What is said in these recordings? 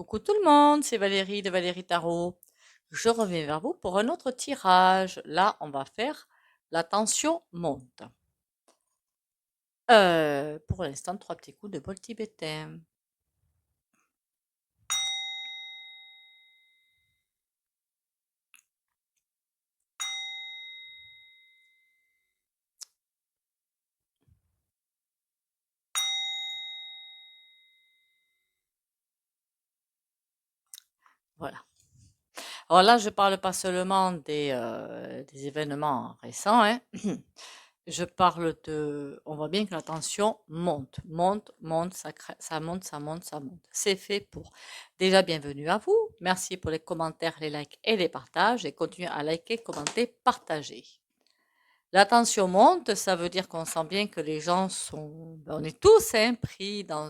Coucou tout le monde, c'est Valérie de Valérie Tarot. Je reviens vers vous pour un autre tirage. Là, on va faire la tension monte. Pour l'instant, 3 petits coups de bol tibétain. Voilà. Alors là, je parle pas seulement des événements récents, hein. Je parle on voit bien que la tension monte, monte, monte, ça monte, ça monte, ça monte. C'est fait pour. Déjà, bienvenue à vous. Merci pour les commentaires, les likes et les partages. Et continuez à liker, commenter, partager. La tension monte, ça veut dire qu'on sent bien que les gens on est tous pris dans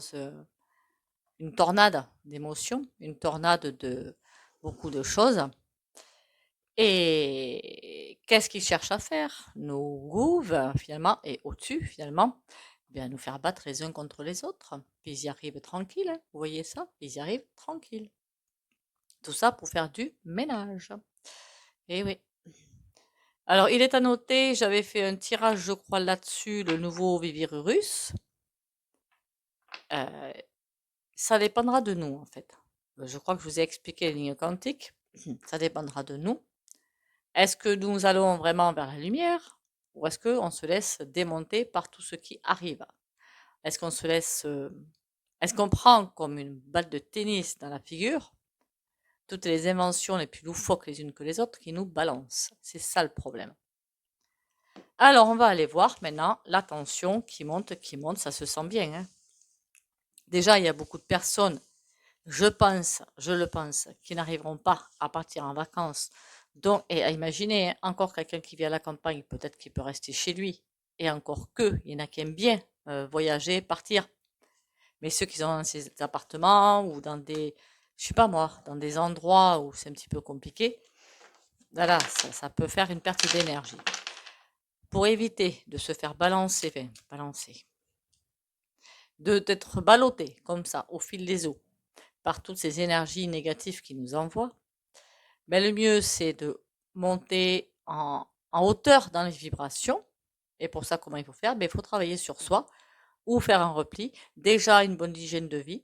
une tornade d'émotions, une tornade de beaucoup de choses. Et qu'est-ce qu'ils cherchent à faire? Nos gouves, finalement, et au-dessus, finalement, bien nous faire battre les uns contre les autres. Puis ils y arrivent tranquilles, hein. Vous voyez ça? Ils y arrivent tranquilles. Tout ça pour faire du ménage. Eh oui. Alors, il est à noter, j'avais fait un tirage, je crois, là-dessus, le nouveau Vivirus. Euh, Ça dépendra de nous, en fait. Je crois que je vous ai expliqué les lignes quantiques. Ça dépendra de nous. Est-ce que nous allons vraiment vers la lumière ou est-ce qu'on se laisse démonter par tout ce qui arrive? Est-ce qu'on se laisse, est-ce qu'on prend comme une balle de tennis dans la figure toutes les inventions les plus loufoques les unes que les autres qui nous balancent? C'est ça le problème. Alors, on va aller voir maintenant la tension qui monte, ça se sent bien, hein. Déjà, il y a beaucoup de personnes, je le pense, qui n'arriveront pas à partir en vacances. Donc, et à imaginer, hein, encore quelqu'un qui vit à la campagne, peut-être qu'il peut rester chez lui. Et encore que, il y en a qui aiment bien voyager, partir. Mais ceux qui sont dans ces appartements ou dans des, je sais pas moi, dans des endroits où c'est un petit peu compliqué, voilà, ça peut faire une perte d'énergie. Pour éviter de se faire balancer, d'être ballotté comme ça au fil des eaux par toutes ces énergies négatives qui nous envoient, mais le mieux c'est de monter en hauteur dans les vibrations. Et pour ça, comment il faut faire? Ben, il faut travailler sur soi ou faire un repli. Déjà, une bonne hygiène de vie,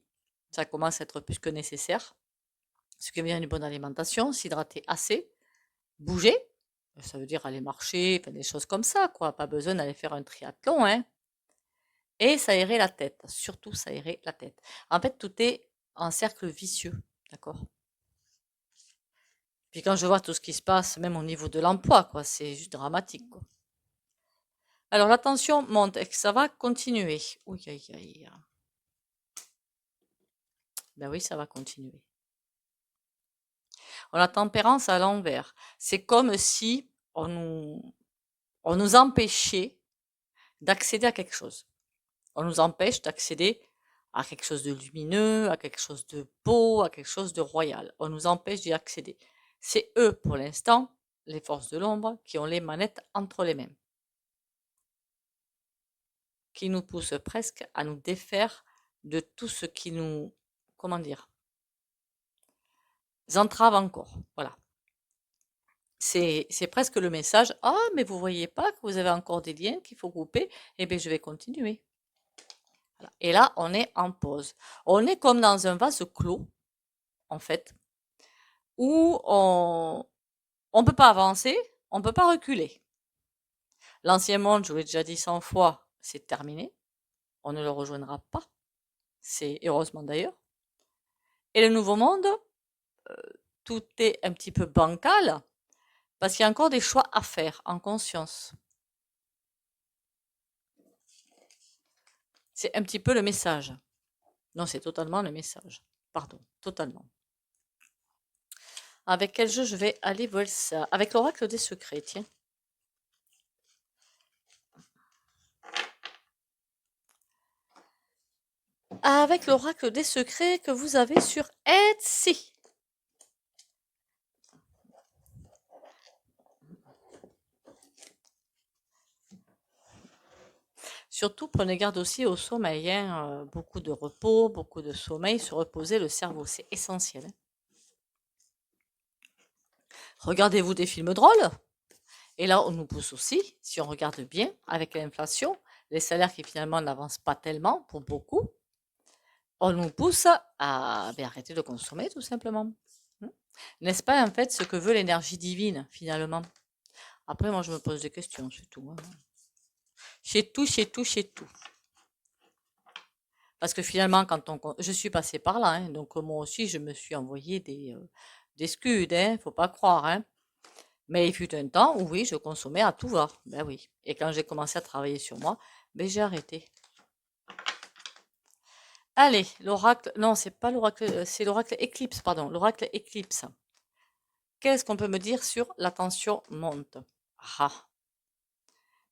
ça commence à être plus que nécessaire. Ce qui veut dire une bonne alimentation, s'hydrater assez, bouger, ça veut dire aller marcher, des choses comme ça, quoi. Pas besoin d'aller faire un triathlon, hein. Et s'aérer la tête, surtout s'aérer la tête. En fait, tout est un cercle vicieux, d'accord? Puis quand je vois tout ce qui se passe, même au niveau de l'emploi, quoi, c'est juste dramatique, quoi. Alors la tension monte et que ça va continuer. Oui, aïe, aïe. Ben oui, ça va continuer. On a tempérance à l'envers. C'est comme si on nous empêchait d'accéder à quelque chose. On nous empêche d'accéder à quelque chose de lumineux, à quelque chose de beau, à quelque chose de royal. On nous empêche d'y accéder. C'est eux, pour l'instant, les forces de l'ombre, qui ont les manettes entre les mains, qui nous poussent presque à nous défaire de tout ce qui nous, comment dire, entrave encore. Voilà. C'est presque le message. Ah, mais vous voyez pas que vous avez encore des liens qu'il faut couper? Eh bien, je vais continuer. Voilà. Et là, on est en pause. On est comme dans un vase clos, en fait, où on peut pas avancer, on peut pas reculer. L'ancien monde, je vous l'ai déjà dit 100 fois, c'est terminé. On ne le rejoindra pas. C'est heureusement d'ailleurs. Et le nouveau monde, tout est un petit peu bancal parce qu'il y a encore des choix à faire en conscience. C'est un petit peu le message. Non, c'est totalement le message. Pardon, totalement. Avec quel jeu je vais aller voir ça? Avec l'oracle des secrets, tiens. Avec l'oracle des secrets que vous avez sur Etsy. Surtout, prenez garde aussi au sommeil, hein, beaucoup de repos, beaucoup de sommeil, se reposer le cerveau, c'est essentiel, hein. Regardez-vous des films drôles. Et là, on nous pousse aussi, si on regarde bien, avec l'inflation, les salaires qui finalement n'avancent pas tellement pour beaucoup, on nous pousse à arrêter de consommer tout simplement. N'est-ce pas en fait ce que veut l'énergie divine finalement? Après, moi je me pose des questions, c'est tout, hein. Chez tout, chez tout, chez tout. Parce que finalement, je suis passée par là, hein, donc moi aussi je me suis envoyé des scuds, hein, faut pas croire, hein. Mais il fut un temps où oui, je consommais à tout va. Ben oui. Et quand j'ai commencé à travailler sur moi, ben j'ai arrêté. Allez, l'oracle, non, c'est pas l'oracle, c'est l'oracle éclipse, pardon, l'oracle éclipse. Qu'est-ce qu'on peut me dire sur la tension monte? Ah,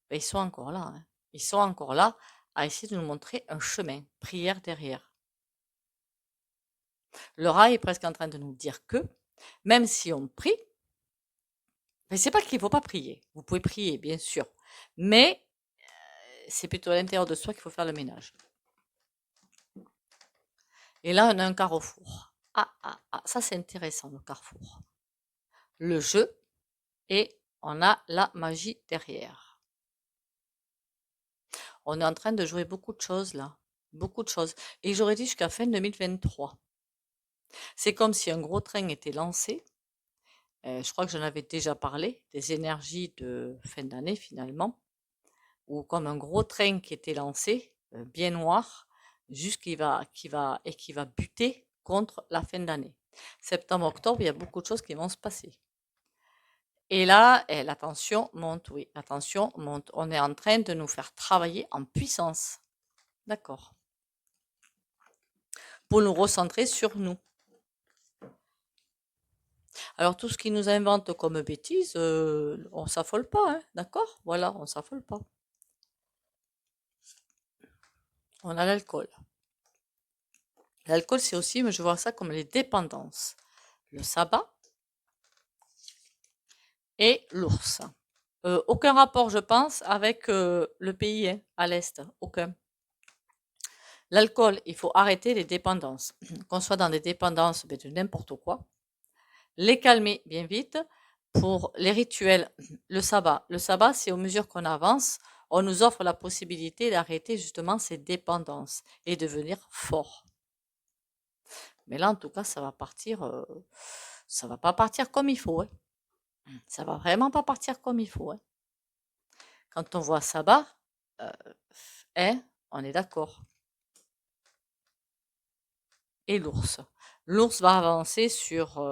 ben ils sont encore là, hein. Ils sont encore là à essayer de nous montrer un chemin. Prière derrière. Le rat est presque en train de nous dire que, même si on prie, mais c'est pas qu'il faut pas prier. Vous pouvez prier, bien sûr, mais c'est plutôt à l'intérieur de soi qu'il faut faire le ménage. Et là, on a un carrefour. Ça c'est intéressant, le carrefour. Le jeu et on a la magie derrière. On est en train de jouer beaucoup de choses là. Beaucoup de choses. Et j'aurais dit jusqu'à fin 2023. C'est comme si un gros train était lancé. Je crois que j'en avais déjà parlé, des énergies de fin d'année finalement. Ou comme un gros train qui était lancé, bien noir, juste qui va buter contre la fin d'année. Septembre, octobre, il y a beaucoup de choses qui vont se passer. Et là, la tension monte, oui, la tension monte. On est en train de nous faire travailler en puissance. D'accord. Pour nous recentrer sur nous. Alors, tout ce qui nous invente comme bêtises, on s'affole pas, hein, d'accord? Voilà, on s'affole pas. On a l'alcool. L'alcool, c'est aussi, mais je vois ça comme les dépendances. Le sabbat et l'ours. Aucun rapport, je pense, avec le pays, hein, à l'Est. Aucun. L'alcool, il faut arrêter les dépendances. Qu'on soit dans des dépendances de n'importe quoi. Les calmer bien vite. Pour les rituels, le sabbat. Le sabbat, c'est aux mesures qu'on avance, on nous offre la possibilité d'arrêter justement ces dépendances et devenir fort. Mais là, en tout cas, ça va partir, ça va pas partir comme il faut, hein. Ça va vraiment pas partir comme il faut, hein. Quand on voit sabbat, euh, hein, on est d'accord. Et l'ours. L'ours va avancer sur.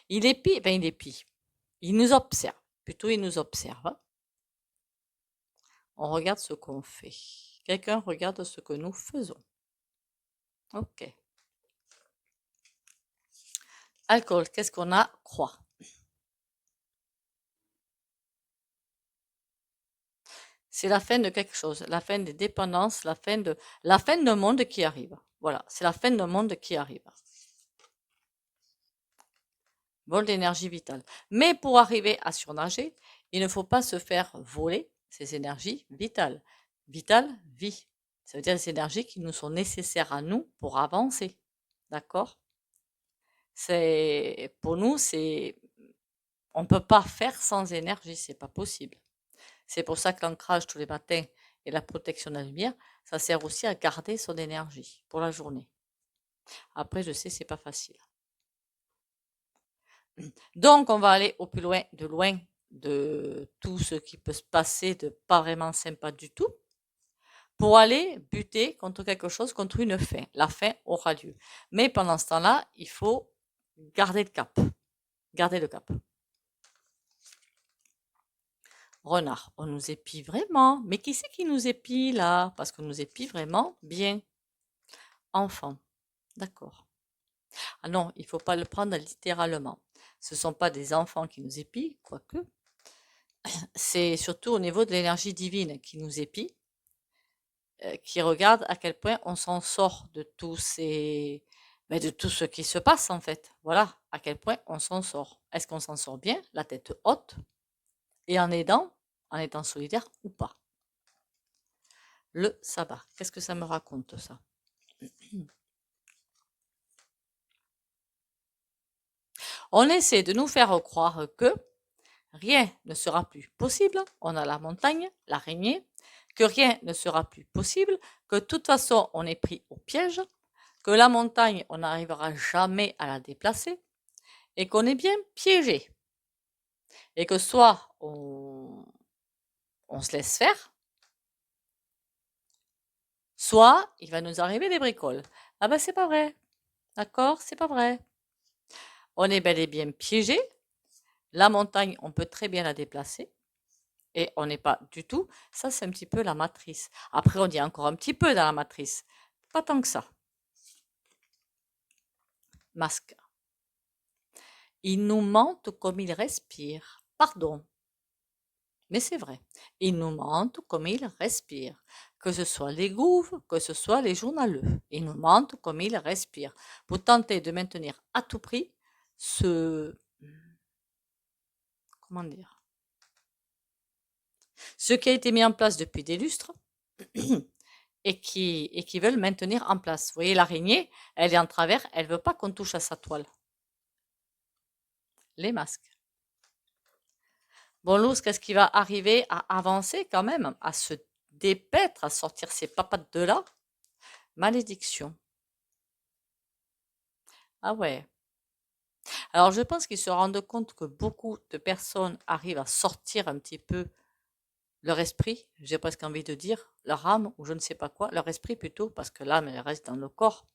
Il épie, ben il épie. Il nous observe. Plutôt, il nous observe, hein. On regarde ce qu'on fait. Quelqu'un regarde ce que nous faisons. Ok. Alcool, qu'est-ce qu'on a? Croix. C'est la fin de quelque chose, la fin des dépendances, la fin d'un monde qui arrive. Voilà, c'est la fin d'un monde qui arrive. Vol d'énergie vitale. Mais pour arriver à surnager, il ne faut pas se faire voler ces énergies vitales. Vitale, vie. Ça veut dire les énergies qui nous sont nécessaires à nous pour avancer. D'accord? Pour nous, on ne peut pas faire sans énergie, c'est pas possible. C'est pour ça que l'ancrage tous les matins et la protection de la lumière, ça sert aussi à garder son énergie pour la journée. Après, je sais, c'est pas facile. Donc, on va aller au plus loin de tout ce qui peut se passer de pas vraiment sympa du tout, pour aller buter contre quelque chose, contre une fin. La fin aura lieu. Mais pendant ce temps-là, il faut garder le cap. Garder le cap. Renard, on nous épie vraiment. Mais qui c'est qui nous épie là? Parce qu'on nous épie vraiment bien. Enfant. D'accord. Ah non, il ne faut pas le prendre littéralement. Ce ne sont pas des enfants qui nous épient, quoique. C'est surtout au niveau de l'énergie divine qui nous épie, qui regarde à quel point on s'en sort de de tout ce qui se passe en fait. Voilà, à quel point on s'en sort. Est-ce qu'on s'en sort bien, la tête haute, et en étant solidaire ou pas? le sabbat. Qu'est-ce que ça me raconte, ça? On essaie de nous faire croire que rien ne sera plus possible. On a la montagne, l'araignée, que rien ne sera plus possible, que de toute façon, on est pris au piège, que la montagne, on n'arrivera jamais à la déplacer, et qu'on est bien piégé. Et que soit on se laisse faire, soit il va nous arriver des bricoles. Ah ben c'est pas vrai, d'accord, c'est pas vrai. On est bel et bien piégé. La montagne, on peut très bien la déplacer. Et on n'est pas du tout. Ça, c'est un petit peu la matrice. Après, on dit encore un petit peu dans la matrice. Pas tant que ça. Masque. Il nous mente comme il respire. Pardon. Mais c'est vrai. Il nous mente comme il respire. Que ce soit les gouffres, que ce soit les journaleux. Il nous mente comme il respire. Pour tenter de maintenir à tout prix ce... Comment dire? Ce qui a été mis en place depuis des lustres et qui veulent maintenir en place. Vous voyez, l'araignée, elle est en travers, elle ne veut pas qu'on touche à sa toile. Les masques. Bon, l'ours, qu'est-ce qui va arriver à avancer quand même, à se dépaître, à sortir ses papates de là? Malédiction. Ah ouais. Alors, je pense qu'ils se rendent compte que beaucoup de personnes arrivent à sortir un petit peu leur esprit, j'ai presque envie de dire, leur âme, ou je ne sais pas quoi, leur esprit plutôt, parce que l'âme, elle reste dans le corps,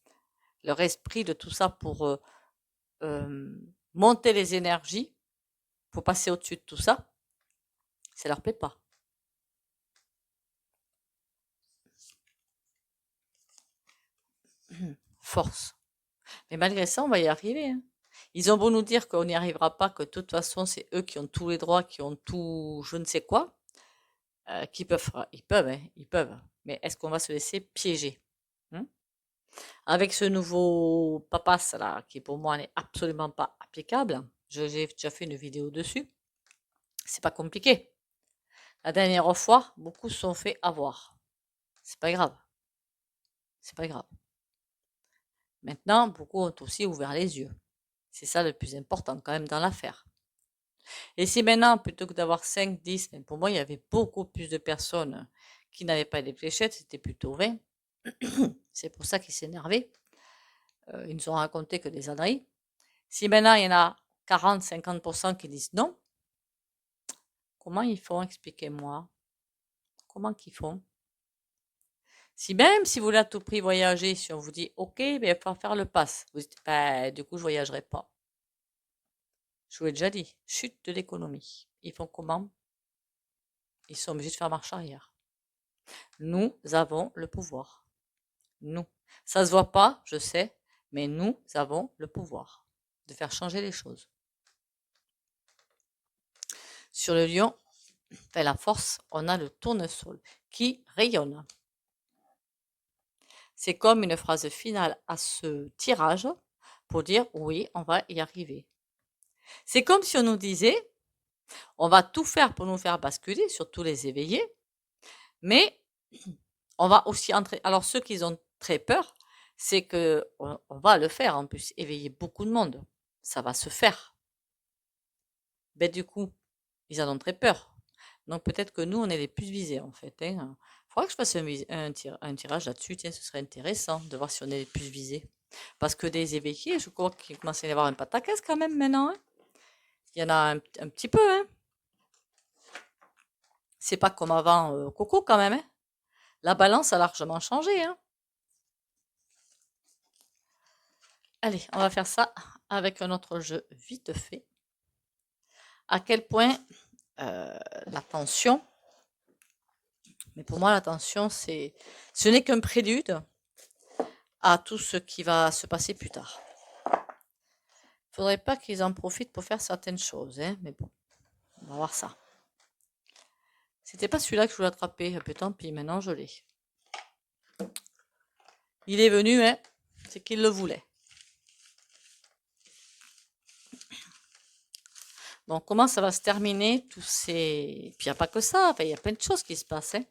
leur esprit de tout ça pour monter les énergies, pour passer au-dessus de tout ça, ça leur plaît pas. Force. Mais malgré ça, on va y arriver, hein. Ils ont beau nous dire qu'on n'y arrivera pas, que de toute façon, c'est eux qui ont tous les droits, qui ont tout, je ne sais quoi, qui peuvent, ils peuvent, hein, ils peuvent. Mais est-ce qu'on va se laisser piéger, hein? Avec ce nouveau papas là, qui pour moi n'est absolument pas applicable, j'ai déjà fait une vidéo dessus, c'est pas compliqué. La dernière fois, beaucoup se sont fait avoir. C'est pas grave, c'est pas grave. Maintenant, beaucoup ont aussi ouvert les yeux. C'est ça le plus important quand même dans l'affaire. Et si maintenant, plutôt que d'avoir 5, 10, mais pour moi, il y avait beaucoup plus de personnes qui n'avaient pas des fléchettes, c'était plutôt 20. C'est pour ça qu'ils s'énervaient. Ils nous ont raconté que des âneries. Si maintenant, il y en a 40, 50% qui disent non, comment ils font? Expliquez-moi. Comment qu'ils font? Si même si vous voulez à tout prix voyager, si on vous dit OK, ben, il va faire le pass, vous dites ben, du coup, je voyagerai pas. Je vous l'ai déjà dit, chute de l'économie. Ils font comment? Ils sont obligés de faire marche arrière. Nous avons le pouvoir. Nous. Ça se voit pas, je sais, mais nous avons le pouvoir de faire changer les choses. Sur le lion, fait la force, on a le tournesol qui rayonne. C'est comme une phrase finale à ce tirage pour dire oui, on va y arriver. C'est comme si on nous disait, on va tout faire pour nous faire basculer, surtout les éveillés, mais on va aussi entrer. Alors ceux qui ont très peur, c'est que on va le faire en plus, éveiller beaucoup de monde. Ça va se faire. Ben du coup, ils en ont très peur. Donc peut-être que nous, on est les plus visés en fait, hein. Faudrait que je fasse un tirage là-dessus, tiens, ce serait intéressant de voir si on est les plus visés. Parce que des éveillés, je crois qu'il commence à y avoir un pataquès quand même maintenant, hein. Il y en a un petit peu, hein. C'est pas comme avant, Coco quand même, hein. La balance a largement changé, hein. Allez, on va faire ça avec un autre jeu vite fait. À quel point la tension, mais pour moi la tension, ce n'est qu'un prélude à tout ce qui va se passer plus tard. Faudrait pas qu'ils en profitent pour faire certaines choses, hein, mais bon, on va voir ça. C'était pas celui-là que je voulais attraper, un peu tant pis, maintenant je l'ai. Il est venu, hein, c'est qu'il le voulait. Donc comment ça va se terminer, tous ces... Puis il n'y a pas que ça, enfin, il y a plein de choses qui se passent, hein.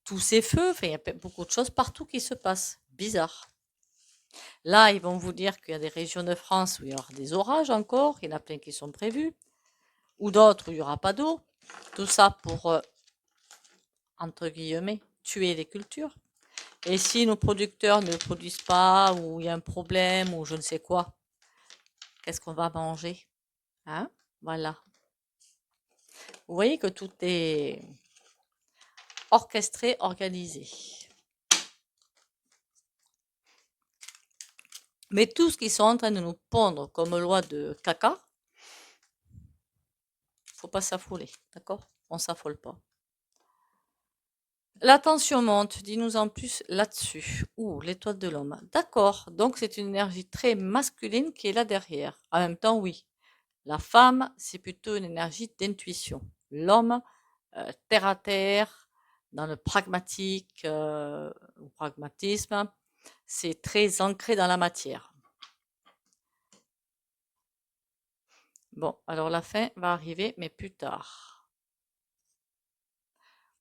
tous ces feux, enfin, il y a beaucoup de choses partout qui se passent. Bizarre. Là, ils vont vous dire qu'il y a des régions de France où il y aura des orages encore, il y en a plein qui sont prévus, ou d'autres où il n'y aura pas d'eau. Tout ça pour, entre guillemets, tuer les cultures. Et si nos producteurs ne produisent pas, ou il y a un problème, ou je ne sais quoi, qu'est-ce qu'on va manger? Hein? Voilà. Vous voyez que tout est orchestré, organisé. Mais tout ce qu'ils sont en train de nous pondre comme loi de caca, faut pas s'affoler, d'accord? On s'affole pas. La tension monte, dis-nous en plus là-dessus. Ouh, l'étoile de l'homme. D'accord, donc c'est une énergie très masculine qui est là derrière. En même temps, oui. La femme, c'est plutôt une énergie d'intuition. L'homme, terre à terre, dans le pragmatique, ou pragmatisme, c'est très ancré dans la matière. Bon, alors la fin va arriver, mais plus tard.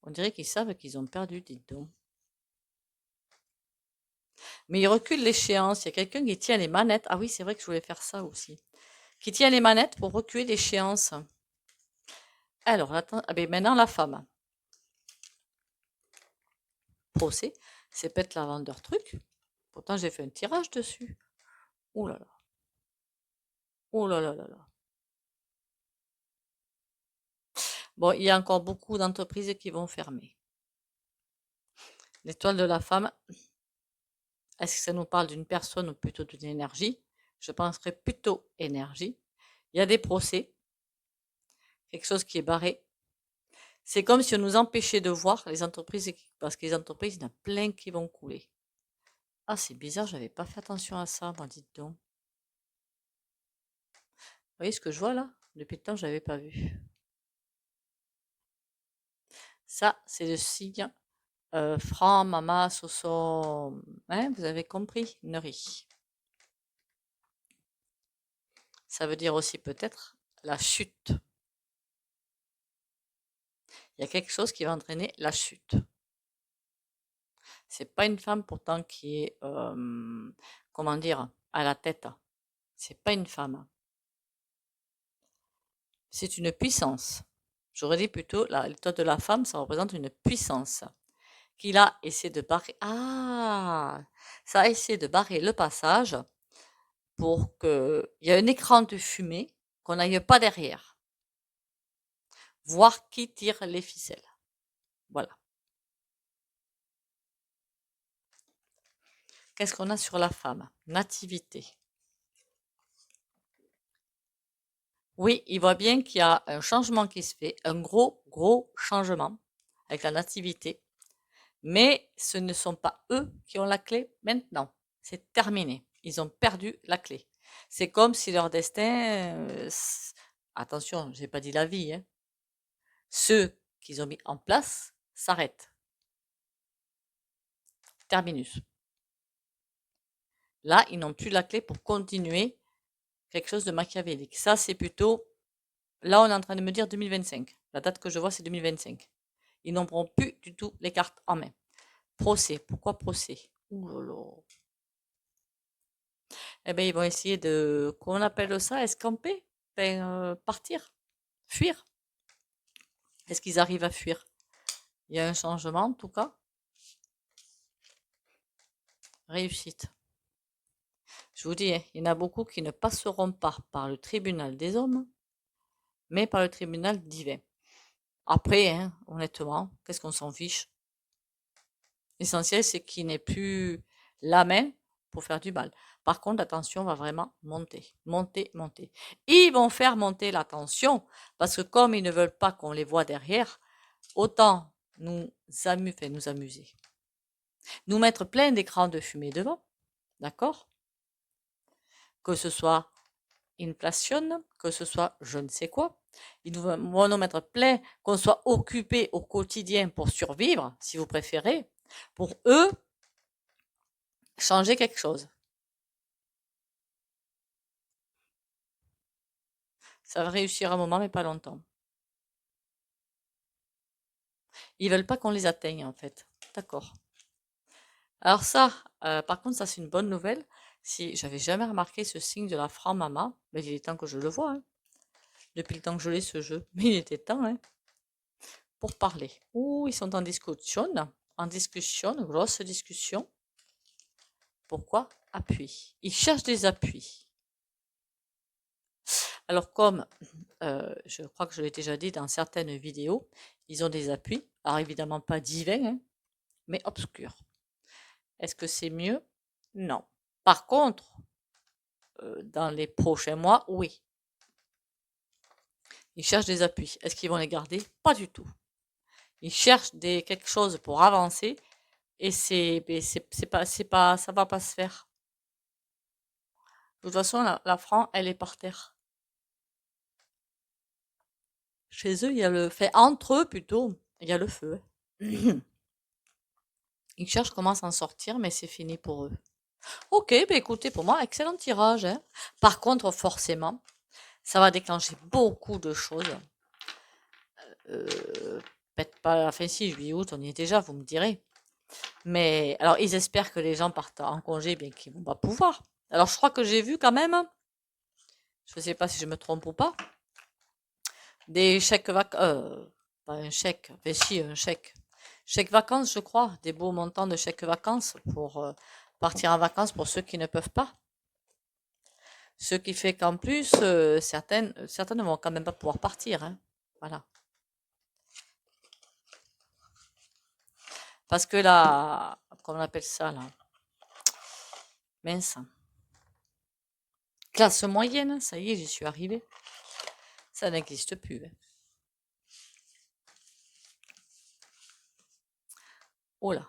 On dirait qu'ils savent qu'ils ont perdu, dites donc. Mais ils reculent l'échéance. Il y a quelqu'un qui tient les manettes. Ah oui, c'est vrai que je voulais faire ça aussi. Qui tient les manettes pour reculer l'échéance. Alors, attends, ah ben maintenant la femme. Procès, c'est peut-être la vendeur truc. Pourtant, j'ai fait un tirage dessus. Oh là là. Oh là là là là. Bon, il y a encore beaucoup d'entreprises qui vont fermer. L'étoile de la femme, est-ce que ça nous parle d'une personne ou plutôt d'une énergie? Je penserais plutôt énergie. Il y a des procès, quelque chose qui est barré. C'est comme si on nous empêchait de voir les entreprises, parce que les entreprises, il y en a plein qui vont couler. Ah, c'est bizarre, j'avais pas fait attention à ça, moi, dites donc. Vous voyez ce que je vois là? Depuis le temps, je l'avais pas vu. Ça, c'est le signe franc, mama, soso. Hein, vous avez compris? Neri. Ça veut dire aussi peut-être la chute. Il y a quelque chose qui va entraîner la chute. C'est pas une femme pourtant qui est, comment dire, à la tête. C'est pas une femme. C'est une puissance. J'aurais dit plutôt, l'étoile de la femme, ça représente une puissance. Qu'il a essayé de barrer. Ah! Ça a essayé de barrer le passage pour qu'il y ait un écran de fumée, qu'on n'aille pas derrière. Voir qui tire les ficelles. Voilà. Qu'est-ce qu'on a sur la femme? Nativité. Oui, il voit bien qu'il y a un changement qui se fait, un gros, gros changement avec la nativité. Mais ce ne sont pas eux qui ont la clé maintenant. C'est terminé. Ils ont perdu la clé. C'est comme si leur destin, attention, j'ai pas dit la vie, hein, ceux qu'ils ont mis en place s'arrêtent. Terminus. Là, ils n'ont plus la clé pour continuer quelque chose de machiavélique. Ça, c'est plutôt, là, on est en train de me dire 2025. La date que je vois, c'est 2025. Ils n'auront plus du tout les cartes en main. Procès. Pourquoi procès? Ouh là là. Eh bien, ils vont essayer de, comment on appelle ça, escamper, enfin, partir, fuir. Est-ce qu'ils arrivent à fuir? Il y a un changement, en tout cas. Réussite. Je vous dis, hein, il y en a beaucoup qui ne passeront pas par le tribunal des hommes, mais par le tribunal divin. Après, hein, honnêtement, qu'est-ce qu'on s'en fiche? L'essentiel, c'est qu'il n'ait plus la main pour faire du mal. Par contre, la tension va vraiment monter, monter, monter. Ils vont faire monter la tension parce que comme ils ne veulent pas qu'on les voit derrière, autant nous amuser, nous mettre plein d'écrans de fumée devant, d'accord? Que ce soit inflation, que ce soit je ne sais quoi. Ils vont nous mettre plein, qu'on soit occupé au quotidien pour survivre, si vous préférez. Pour eux, changer quelque chose. Ça va réussir un moment, mais pas longtemps. Ils veulent pas qu'on les atteigne, en fait. D'accord. Alors ça, par contre, ça c'est une bonne nouvelle. Si j'avais jamais remarqué ce signe de la franc-maman, mais il est temps que je le vois, hein. Depuis le temps que je l'ai ce jeu, mais il était temps, hein, pour parler. Ouh, ils sont en discussion, une grosse discussion. Pourquoi? Appui. Ils cherchent des appuis. Alors comme je crois que je l'ai déjà dit dans certaines vidéos, ils ont des appuis. Alors évidemment pas divins, hein, mais obscurs. Est-ce que c'est mieux? Non. Par contre, dans les prochains mois, oui. Ils cherchent des appuis. Est-ce qu'ils vont les garder? Pas du tout. Ils cherchent quelque chose pour avancer et ça va pas se faire. De toute façon, la franc, elle est par terre. Chez eux, il y a le fait entre eux plutôt, il y a le feu, hein. Ils cherchent comment s'en sortir, mais c'est fini pour eux. Ok, ben écoutez, pour moi, excellent tirage, hein. Par contre, forcément, ça va déclencher beaucoup de choses. Peut-être pas, enfin si, juillet, août, on y est déjà, vous me direz. Mais alors, ils espèrent que les gens partent en congé, bien qu'ils vont pas pouvoir. Alors, je crois que j'ai vu quand même, je ne sais pas si je me trompe ou pas, des chèques vacances, pas un chèque, mais si, un chèque. Chèque vacances, je crois, des beaux montants de chèques vacances pour partir en vacances pour ceux qui ne peuvent pas. Ce qui fait qu'en plus, certaines ne vont quand même pas pouvoir partir, hein. Voilà. Parce que là, comment on appelle ça, là? Mince. Classe moyenne, ça y est, j'y suis arrivée. Ça n'existe plus, hein. Oh là.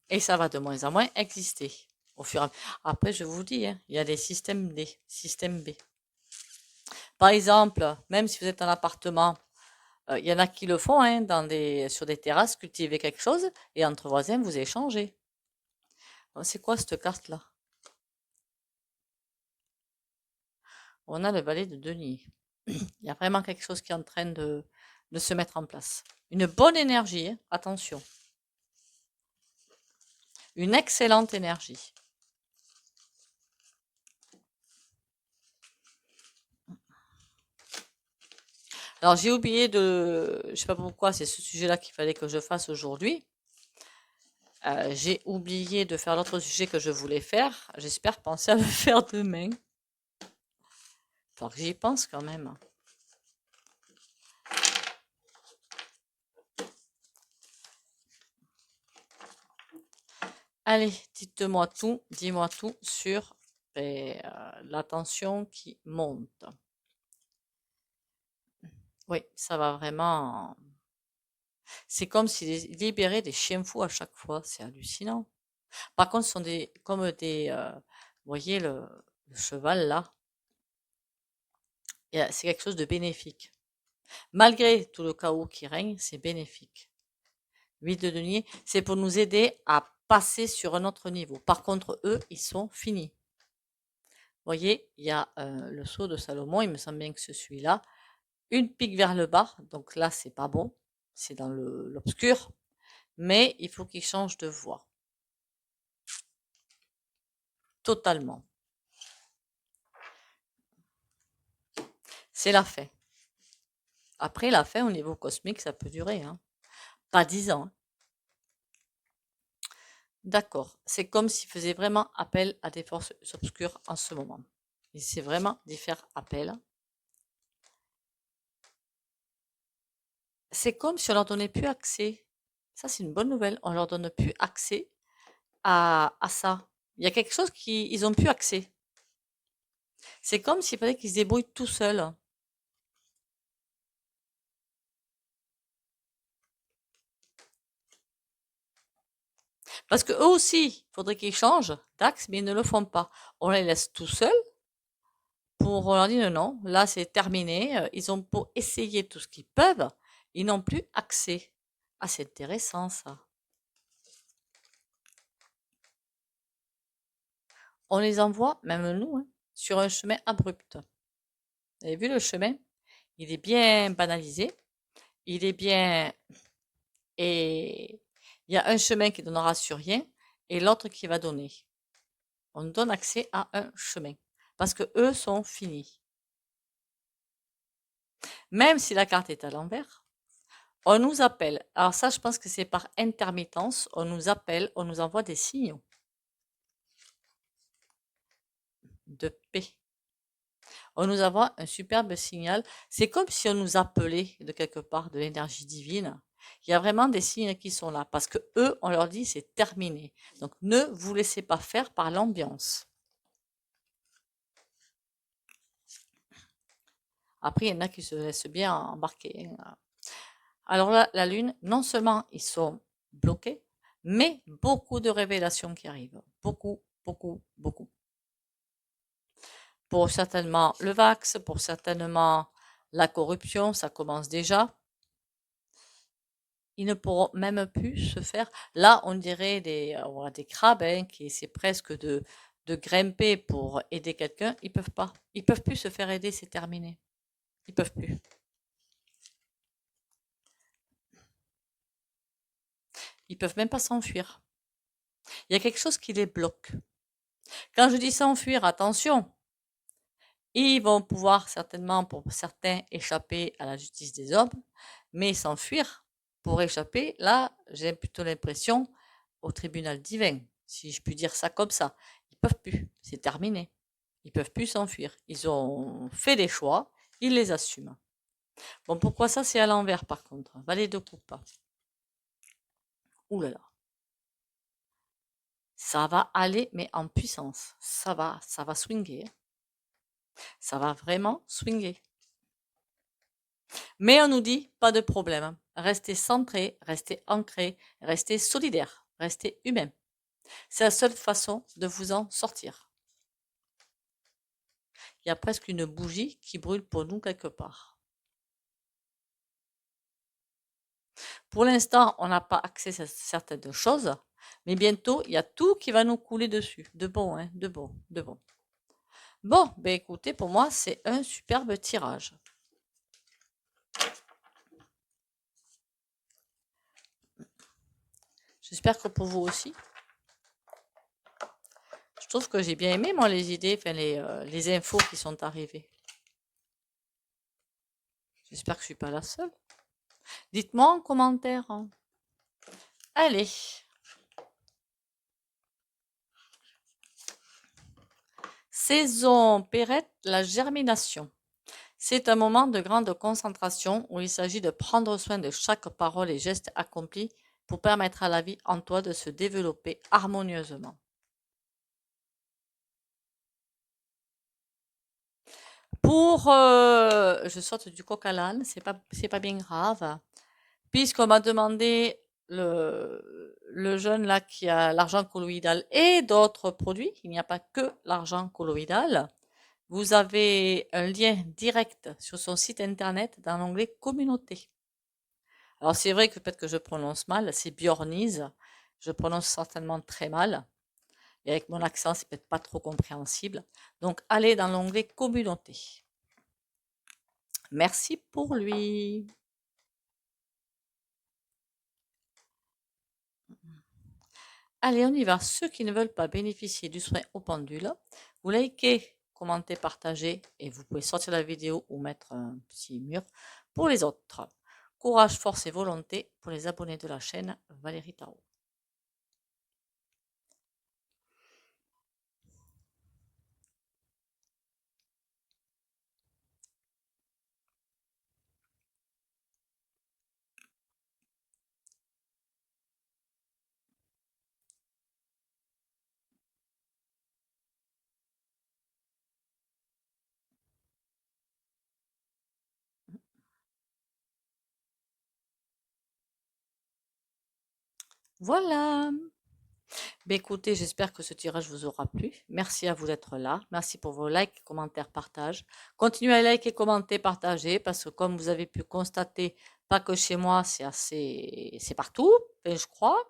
Et ça va de moins en moins exister. Au fur et à mesure. Après, je vous dis, hein, il y a des systèmes D, système B. Par exemple, même si vous êtes en appartement, il y en a qui le font, hein, sur des terrasses, cultiver quelque chose, et entre voisins, vous échangez. Oh, c'est quoi cette carte-là? On a le valet de denier. Il y a vraiment quelque chose qui est en train de se mettre en place. Une bonne énergie, hein, attention. Une excellente énergie. Alors j'ai oublié je sais pas pourquoi, c'est ce sujet-là qu'il fallait que je fasse aujourd'hui. J'ai oublié de faire l'autre sujet que je voulais faire. J'espère penser à le faire demain. Faut que j'y pense quand même. Allez, dis-moi tout sur la tension qui monte. Oui, ça va vraiment. C'est comme s'ils libéraient des chiens fous à chaque fois. C'est hallucinant. Par contre, ce sont comme vous voyez le cheval là, c'est quelque chose de bénéfique. Malgré tout le chaos qui règne, c'est bénéfique. 8 de denier, c'est pour nous aider à passer sur un autre niveau. Par contre, eux, ils sont finis. Vous voyez, il y a le sceau de Salomon, il me semble bien que c'est celui-là. Une pique vers le bas, donc là, c'est pas bon. C'est dans l'obscur. Mais il faut qu'il change de voie. Totalement. C'est la fin. Après, la fin, au niveau cosmique, ça peut durer, hein. Pas 10 ans, hein. D'accord. C'est comme s'il faisait vraiment appel à des forces obscures en ce moment. Il essaie vraiment d'y faire appel. C'est comme si on leur donnait plus accès. Ça, c'est une bonne nouvelle. On leur donne plus accès à ça. Il y a quelque chose qu'ils ont plus accès. C'est comme s'il fallait qu'ils se débrouillent tout seuls. Parce que eux aussi, il faudrait qu'ils changent d'axe, mais ils ne le font pas. On les laisse tout seuls on leur dit non, non, là c'est terminé. Ils ont beau essayer tout ce qu'ils peuvent, ils n'ont plus accès. Ah, c'est intéressant ça. On les envoie, même nous, hein, sur un chemin abrupt. Vous avez vu le chemin? Il est bien banalisé, il est bien et il y a un chemin qui donnera sur rien et l'autre qui va donner. On donne accès à un chemin parce que eux sont finis. Même si la carte est à l'envers, on nous appelle. Alors ça, je pense que c'est par intermittence. On nous appelle, on nous envoie des signaux de paix. On nous envoie un superbe signal. C'est comme si on nous appelait de quelque part de l'énergie divine. Il y a vraiment des signes qui sont là parce que eux, on leur dit c'est terminé. Donc ne vous laissez pas faire par l'ambiance. Après, il y en a qui se laissent bien embarquer, hein. Alors là, la Lune, non seulement ils sont bloqués, mais beaucoup de révélations qui arrivent. Beaucoup, beaucoup, beaucoup. Pour certainement le Vax, pour certainement la corruption, ça commence déjà. Ils ne pourront même plus se faire. Là, on dirait des crabes, hein, qui essaient presque de grimper pour aider quelqu'un. Ils peuvent pas. Ils peuvent plus se faire aider, c'est terminé. Ils peuvent plus. Ils peuvent même pas s'enfuir. Il y a quelque chose qui les bloque. Quand je dis s'enfuir, attention, ils vont pouvoir certainement, pour certains, échapper à la justice des hommes, mais s'enfuir pour échapper, là, j'ai plutôt l'impression au tribunal divin, si je puis dire ça comme ça. Ils peuvent plus, c'est terminé. Ils peuvent plus s'enfuir. Ils ont fait des choix, ils les assument. Bon, pourquoi ça, c'est à l'envers par contre? Valet de coupe. Ouh là là. Ça va aller, mais en puissance. Ça va swinguer, hein. Ça va vraiment swinguer. Mais on nous dit, pas de problème. Restez centré, restez ancré, restez solidaire, restez humain. C'est la seule façon de vous en sortir. Il y a presque une bougie qui brûle pour nous quelque part. Pour l'instant, on n'a pas accès à certaines choses, mais bientôt, il y a tout qui va nous couler dessus. De bon, hein, de bon, de bon. Bon, ben écoutez, pour moi, c'est un superbe tirage. J'espère que pour vous aussi. Je trouve que j'ai bien aimé, moi, les idées, enfin, les infos qui sont arrivées. J'espère que je suis pas la seule. Dites-moi en commentaire, hein. Allez. Saison Perrette, la germination. C'est un moment de grande concentration où il s'agit de prendre soin de chaque parole et geste accompli pour permettre à la vie en toi de se développer harmonieusement. Je saute du coq à l'âne, c'est pas bien grave, puisqu'on m'a demandé le jeune là qui a l'argent colloïdal et d'autres produits, il n'y a pas que l'argent colloïdal. Vous avez un lien direct sur son site internet dans l'onglet communauté. Alors c'est vrai que peut-être que je prononce mal, c'est Bjornise, je prononce certainement très mal, et avec mon accent c'est peut-être pas trop compréhensible. Donc allez dans l'onglet communauté. Merci pour lui. Allez, on y va. Ceux qui ne veulent pas bénéficier du soin au pendule, vous likez, commentez, partagez et vous pouvez sortir la vidéo ou mettre un petit mur pour les autres. Courage, force et volonté pour les abonnés de la chaîne Valérie Tarot. Voilà. Ben écoutez, j'espère que ce tirage vous aura plu. Merci à vous d'être là. Merci pour vos likes, commentaires, partages. Continuez à liker, commenter, partager parce que comme vous avez pu constater, pas que chez moi, c'est partout, ben, je crois.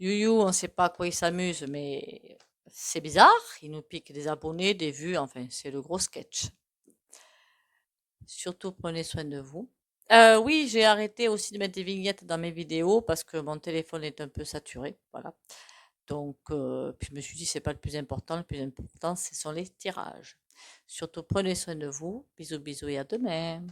Youyou, on ne sait pas à quoi il s'amuse, mais c'est bizarre. Il nous pique des abonnés, des vues, enfin, c'est le gros sketch. Surtout, prenez soin de vous. Oui, j'ai arrêté aussi de mettre des vignettes dans mes vidéos parce que mon téléphone est un peu saturé, voilà. Donc, puis je me suis dit: «C'est pas le plus important, ce sont les tirages». Surtout prenez soin de vous. Bisous, bisous et à demain.